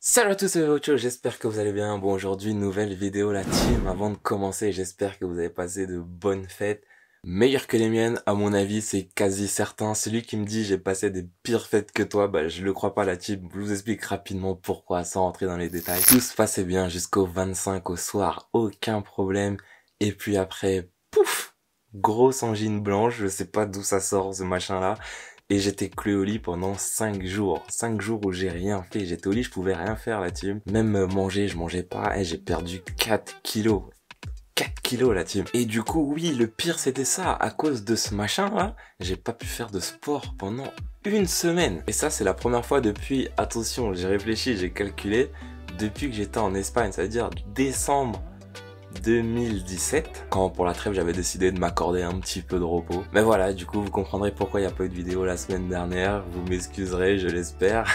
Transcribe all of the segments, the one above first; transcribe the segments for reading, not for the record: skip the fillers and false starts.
Salut à tous, c'est Ocho, j'espère que vous allez bien. Bon, aujourd'hui, nouvelle vidéo la team. Avant de commencer, j'espère que vous avez passé de bonnes fêtes. Meilleures que les miennes, à mon avis, c'est quasi certain. Celui qui me dit j'ai passé des pires fêtes que toi, bah je le crois pas la team. Je vous explique rapidement pourquoi, sans rentrer dans les détails. Tout se passait bien jusqu'au 25 au soir, aucun problème. Et puis après, pouf! Grosse angine blanche, je sais pas d'où ça sort ce machin-là. Et j'étais cloué au lit pendant 5 jours. 5 jours où j'ai rien fait. J'étais au lit, je pouvais rien faire la team. Même manger, je mangeais pas. Et j'ai perdu 4 kilos. 4 kilos la team. Et du coup, oui, le pire c'était ça. À cause de ce machin là, j'ai pas pu faire de sport pendant une semaine. Et ça, c'est la première fois depuis, attention, j'ai réfléchi, j'ai calculé, depuis que j'étais en Espagne, c'est-à-dire décembre 2017, quand pour la trêve j'avais décidé de m'accorder un petit peu de repos. Mais voilà, du coup vous comprendrez pourquoi il n'y a pas eu de vidéo la semaine dernière, vous m'excuserez, je l'espère.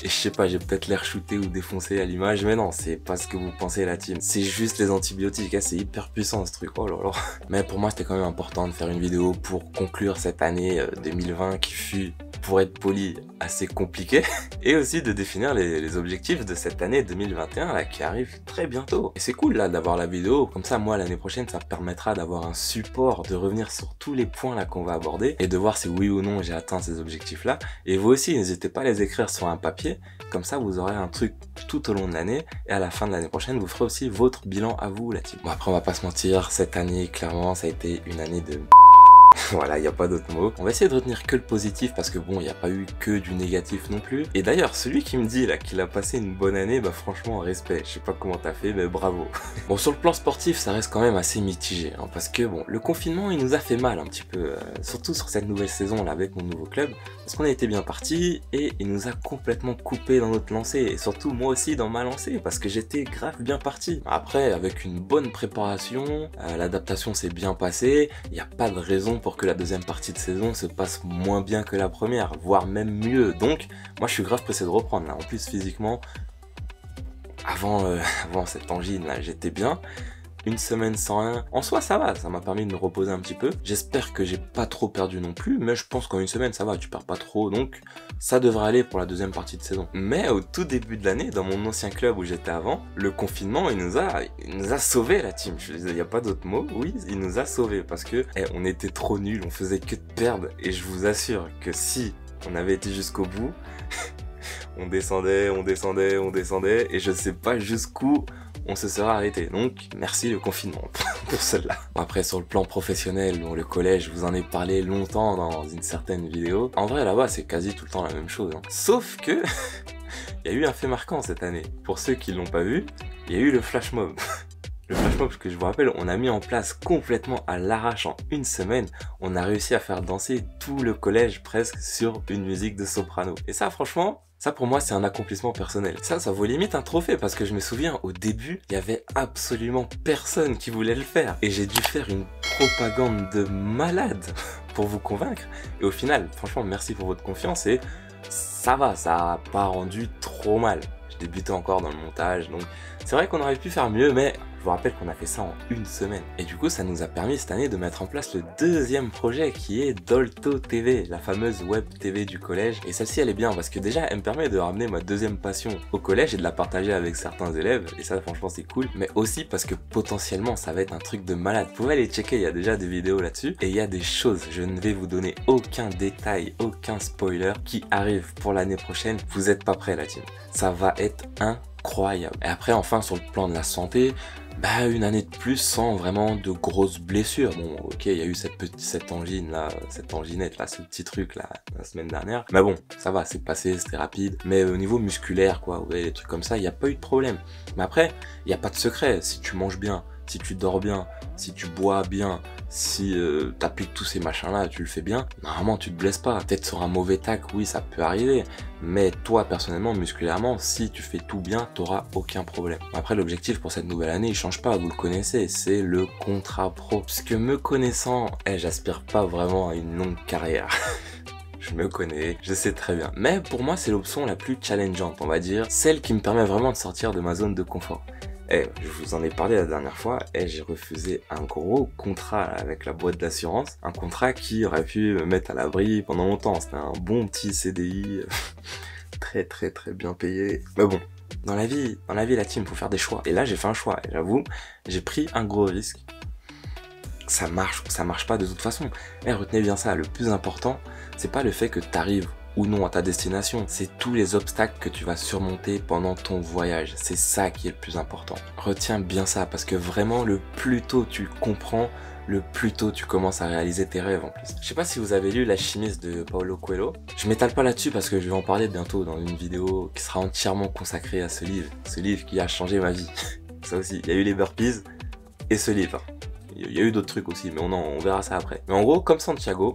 Et je sais pas, j'ai peut-être l'air shooté ou défoncé à l'image, mais non, c'est pas ce que vous pensez la team. C'est juste les antibiotiques, hein, c'est hyper puissant ce truc, oh là là. Mais pour moi c'était quand même important de faire une vidéo pour conclure cette année 2020 qui fut, pour être poli, assez compliqué. Et aussi de définir les objectifs de cette année 2021 là, qui arrive très bientôt. Et c'est cool là d'avoir la vidéo, comme ça moi l'année prochaine ça me permettra d'avoir un support, de revenir sur tous les points là qu'on va aborder et de voir si oui ou non j'ai atteint ces objectifs là. Et vous aussi n'hésitez pas à les écrire sur un papier, comme ça vous aurez un truc tout au long de l'année et à la fin de l'année prochaine vous ferez aussi votre bilan à vous la team. Bon après on va pas se mentir, cette année clairement ça a été une année de... Voilà, il n'y a pas d'autre mot. On va essayer de retenir que le positif parce que bon, il n'y a pas eu que du négatif non plus. Et d'ailleurs, celui qui me dit là qu'il a passé une bonne année, bah franchement, respect. Je sais pas comment t'as fait, mais bravo. Bon, sur le plan sportif, ça reste quand même assez mitigé. Hein, parce que bon, le confinement, il nous a fait mal un petit peu. Surtout sur cette nouvelle saison là avec mon nouveau club. Parce qu'on a été bien parti et il nous a complètement coupé dans notre lancée. Et surtout moi aussi dans ma lancée parce que j'étais grave bien parti. Après, avec une bonne préparation, l'adaptation s'est bien passée. Il n'y a pas de raison pour que la deuxième partie de saison se passe moins bien que la première, voire même mieux. Donc, moi je suis grave pressé de reprendre là. En plus, physiquement, avant cette angine là, j'étais bien. Une semaine sans rien, en soi ça va, ça m'a permis de me reposer un petit peu. J'espère que j'ai pas trop perdu non plus, mais je pense qu'en une semaine ça va, tu perds pas trop, donc ça devrait aller pour la deuxième partie de saison. Mais au tout début de l'année, dans mon ancien club où j'étais avant, le confinement il nous a sauvés la team. Je disais, il y a pas d'autre mot, oui, il nous a sauvés parce que on était trop nuls, on faisait que de perdre et je vous assure que si on avait été jusqu'au bout, on descendait et je sais pas jusqu'où on se sera arrêté. Donc, merci le confinement pour celle-là. Après, sur le plan professionnel, bon, le collège, je vous en ai parlé longtemps dans une certaine vidéo. En vrai, là-bas, c'est quasi tout le temps la même chose. Hein. Sauf que, il y a eu un fait marquant cette année. Pour ceux qui l'ont pas vu, il y a eu le flash mob. Le flash mob, parce que je vous rappelle, on a mis en place complètement à l'arrache en une semaine. On a réussi à faire danser tout le collège presque sur une musique de soprano. Et ça, franchement, ça pour moi c'est un accomplissement personnel. Ça vaut limite un trophée parce que je me souviens au début, il y avait absolument personne qui voulait le faire. Et j'ai dû faire une propagande de malade pour vous convaincre. Et au final, franchement, merci pour votre confiance et ça va, ça a pas rendu trop mal. Je débutais encore dans le montage, donc c'est vrai qu'on aurait pu faire mieux, mais je vous rappelle qu'on a fait ça en une semaine. Et du coup, ça nous a permis cette année de mettre en place le deuxième projet qui est Dolto TV, la fameuse web TV du collège. Et celle-ci, elle est bien parce que déjà, elle me permet de ramener ma deuxième passion au collège et de la partager avec certains élèves. Et ça, franchement, c'est cool. Mais aussi parce que potentiellement, ça va être un truc de malade. Vous pouvez aller checker, il y a déjà des vidéos là-dessus. Et il y a des choses, je ne vais vous donner aucun détail, aucun spoiler qui arrive pour l'année prochaine. Vous êtes pas prêts, la team. Ça va être incroyable. Et après, enfin, sur le plan de la santé, bah une année de plus sans vraiment de grosses blessures. Bon, ok, il y a eu cette angine là, cette anginette là, ce petit truc là, la semaine dernière. Mais bon, ça va, c'est passé, c'était rapide. Mais au niveau musculaire, quoi, ouais, les trucs comme ça, il n'y a pas eu de problème. Mais après, il n'y a pas de secret. Si tu manges bien, si tu dors bien, si tu bois bien, si t'appliques tous ces machins là, tu le fais bien, normalement tu te blesses pas. Peut-être sur un mauvais tac, oui ça peut arriver, mais toi personnellement, musculairement, si tu fais tout bien, t'auras aucun problème. Après l'objectif pour cette nouvelle année, il change pas, vous le connaissez, c'est le contrat pro. Parce que me connaissant, j'aspire pas vraiment à une longue carrière. Je me connais, je sais très bien. Mais pour moi c'est l'option la plus challengeante, on va dire, celle qui me permet vraiment de sortir de ma zone de confort. Je vous en ai parlé la dernière fois, j'ai refusé un gros contrat avec la boîte d'assurance, un contrat qui aurait pu me mettre à l'abri pendant longtemps. C'était un bon petit CDI, très bien payé. Mais bon, Dans la vie, la team, faut faire des choix. Et là, j'ai fait un choix. Et j'avoue, j'ai pris un gros risque. Ça marche ou ça marche pas de toute façon. Et retenez bien ça, le plus important, c'est pas le fait que tu arrives ou non à ta destination, c'est tous les obstacles que tu vas surmonter pendant ton voyage. C'est ça qui est le plus important. Retiens bien ça, parce que vraiment, le plus tôt tu comprends, le plus tôt tu commences à réaliser tes rêves en plus. Je sais pas si vous avez lu L'Alchimiste de Paulo Coelho. Je m'étale pas là-dessus parce que je vais en parler bientôt dans une vidéo qui sera entièrement consacrée à ce livre qui a changé ma vie. Ça aussi, il y a eu les burpees et ce livre. Il y a eu d'autres trucs aussi, mais on verra ça après. Mais en gros, comme Santiago,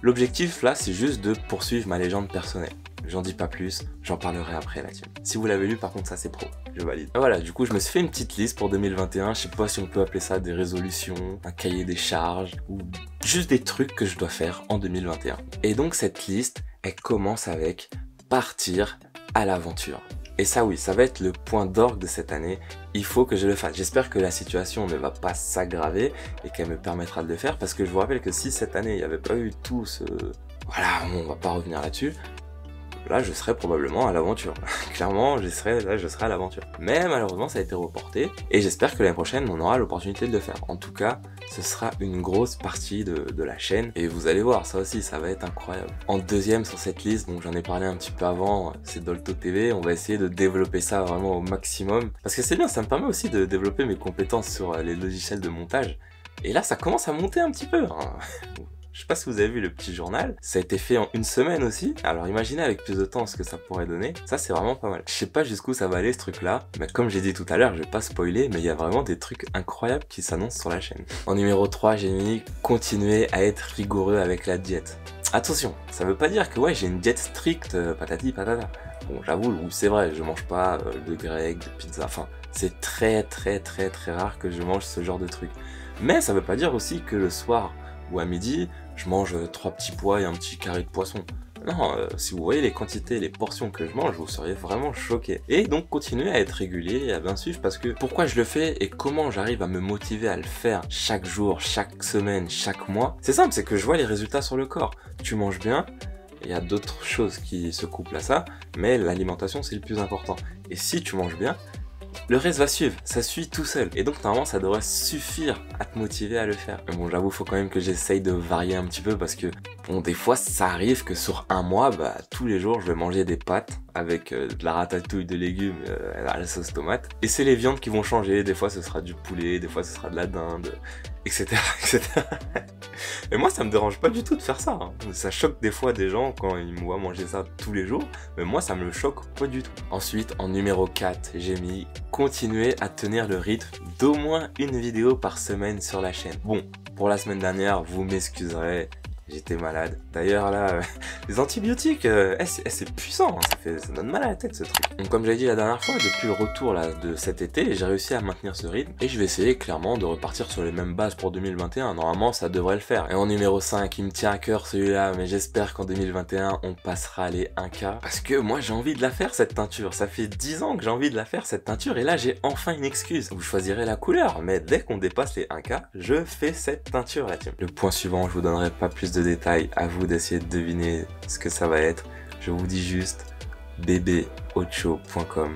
l'objectif là, c'est juste de poursuivre ma légende personnelle. J'en dis pas plus, j'en parlerai après là-dessus. Si vous l'avez lu, par contre, ça c'est pro, je valide. Et voilà, du coup, je me suis fait une petite liste pour 2021. Je sais pas si on peut appeler ça des résolutions, un cahier des charges, ou juste des trucs que je dois faire en 2021. Et donc, cette liste, elle commence avec partir à l'aventure. Et ça oui, ça va être le point d'orgue de cette année, il faut que je le fasse. J'espère que la situation ne va pas s'aggraver et qu'elle me permettra de le faire, parce que je vous rappelle que si cette année il n'y avait pas eu tout ce... Voilà, on va pas revenir là-dessus. Là, je serais probablement à l'aventure. Clairement, je serais à l'aventure. Mais malheureusement, ça a été reporté. Et j'espère que l'année prochaine, on aura l'opportunité de le faire. En tout cas, ce sera une grosse partie de la chaîne. Et vous allez voir, ça aussi, ça va être incroyable. En deuxième sur cette liste, donc j'en ai parlé un petit peu avant, c'est Dolto TV. On va essayer de développer ça vraiment au maximum. Parce que c'est bien, ça me permet aussi de développer mes compétences sur les logiciels de montage. Et là, ça commence à monter un petit peu, hein. Je sais pas si vous avez vu le petit journal, ça a été fait en une semaine aussi, alors imaginez avec plus de temps ce que ça pourrait donner, ça c'est vraiment pas mal. Je sais pas jusqu'où ça va aller ce truc là, mais comme j'ai dit tout à l'heure, je vais pas spoiler, mais il y a vraiment des trucs incroyables qui s'annoncent sur la chaîne. En numéro 3, j'ai mis continuer à être rigoureux avec la diète. Attention, ça veut pas dire que ouais j'ai une diète stricte, patati patata. Bon j'avoue, c'est vrai, je mange pas de grec, de pizza, enfin c'est très rare que je mange ce genre de trucs. Mais ça veut pas dire aussi que le soir ou à midi, je mange 3 petits pois et un petit carré de poisson. Non, si vous voyez les quantités, les portions que je mange, vous seriez vraiment choqué. Et donc continuez à être régulier et à bien suivre, parce que pourquoi je le fais et comment j'arrive à me motiver à le faire chaque jour, chaque semaine, chaque mois, c'est simple, c'est que je vois les résultats sur le corps. Tu manges bien, il y a d'autres choses qui se couplent à ça, mais l'alimentation c'est le plus important. Et si tu manges bien, le reste va suivre, ça suit tout seul. Et donc normalement ça devrait suffire à te motiver à le faire. Mais bon, j'avoue, faut quand même que j'essaye de varier un petit peu, parce que bon, des fois ça arrive que sur un mois, bah tous les jours je vais manger des pâtes avec de la ratatouille de légumes à la sauce tomate. Et c'est les viandes qui vont changer, des fois ce sera du poulet, des fois ce sera de la dinde, etc. Et moi ça me dérange pas du tout de faire ça, hein. Ça choque des fois des gens quand ils me voient manger ça tous les jours, mais moi ça me le choque pas du tout. Ensuite, en numéro 4, j'ai mis continuer à tenir le rythme d'au moins une vidéo par semaine sur la chaîne. Bon, pour la semaine dernière, vous m'excuserez, j'étais malade. D'ailleurs là, les antibiotiques, c'est puissant, hein, ça donne mal à la tête ce truc. Donc comme j'ai dit la dernière fois, depuis le retour là, de cet été, j'ai réussi à maintenir ce rythme. Et je vais essayer clairement de repartir sur les mêmes bases pour 2021. Normalement ça devrait le faire. Et en numéro 5, il me tient à cœur celui-là, mais j'espère qu'en 2021, on passera les 1K. Parce que moi j'ai envie de la faire cette teinture. Ça fait 10 ans que j'ai envie de la faire cette teinture. Et là j'ai enfin une excuse. Vous choisirez la couleur, mais dès qu'on dépasse les 1K, je fais cette teinture là. Le point suivant, je vous donnerai pas plus de détails, à vous d'essayer de deviner ce que ça va être. Je vous dis juste bebeocho.com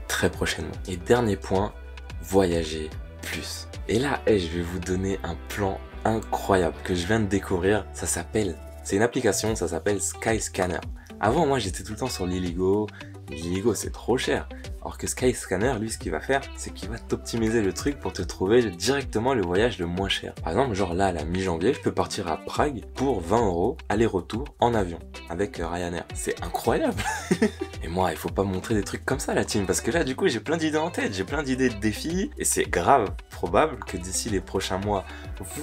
très prochainement. Et dernier point, voyager plus. Et là, je vais vous donner un plan incroyable que je viens de découvrir. C'est une application, ça s'appelle Skyscanner. Avant, moi, j'étais tout le temps sur Liligo. Liligo, c'est trop cher. Alors que Skyscanner, lui, ce qu'il va faire, c'est qu'il va t'optimiser le truc pour te trouver directement le voyage le moins cher. Par exemple, genre là, à la mi-janvier, je peux partir à Prague pour 20 € aller-retour en avion avec Ryanair. C'est incroyable. Et moi, il faut pas montrer des trucs comme ça, la team, parce que là, du coup, j'ai plein d'idées en tête, j'ai plein d'idées de défis, et c'est grave probable que d'ici les prochains mois,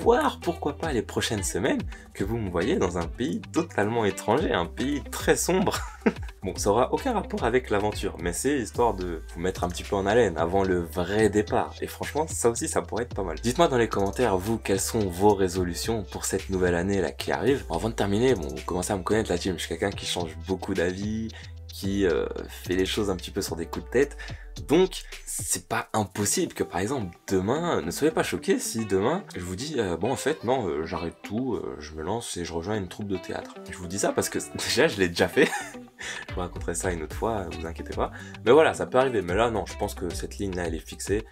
voire pourquoi pas les prochaines semaines, que vous me voyez dans un pays totalement étranger, un pays très sombre. Bon, ça aura aucun rapport avec l'aventure, mais c'est histoire de vous mettre un petit peu en haleine avant le vrai départ. Et franchement, ça aussi, ça pourrait être pas mal. Dites-moi dans les commentaires, vous, quelles sont vos résolutions pour cette nouvelle année là qui arrive. Avant de terminer, bon, vous commencez à me connaître la team, je suis quelqu'un qui change beaucoup d'avis, qui fait les choses un petit peu sur des coups de tête. Donc c'est pas impossible que par exemple demain, ne soyez pas choqués si demain je vous dis bon en fait non j'arrête tout, je me lance et je rejoins une troupe de théâtre. Je vous dis ça parce que déjà je l'ai déjà fait, je vous raconterai ça une autre fois, vous inquiétez pas. Mais voilà, ça peut arriver, mais là non, je pense que cette ligne là elle est fixée.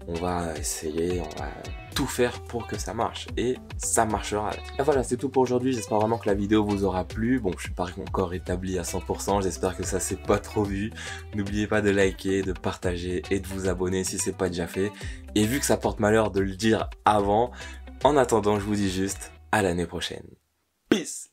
On va essayer, on va tout faire pour que ça marche, et ça marchera. Et voilà, c'est tout pour aujourd'hui, j'espère vraiment que la vidéo vous aura plu. Bon, je suis pas encore établi à 100%, j'espère que ça s'est pas trop vu. N'oubliez pas de liker, de partager et de vous abonner si c'est pas déjà fait. Et vu que ça porte malheur de le dire avant, en attendant, je vous dis juste à l'année prochaine. Peace!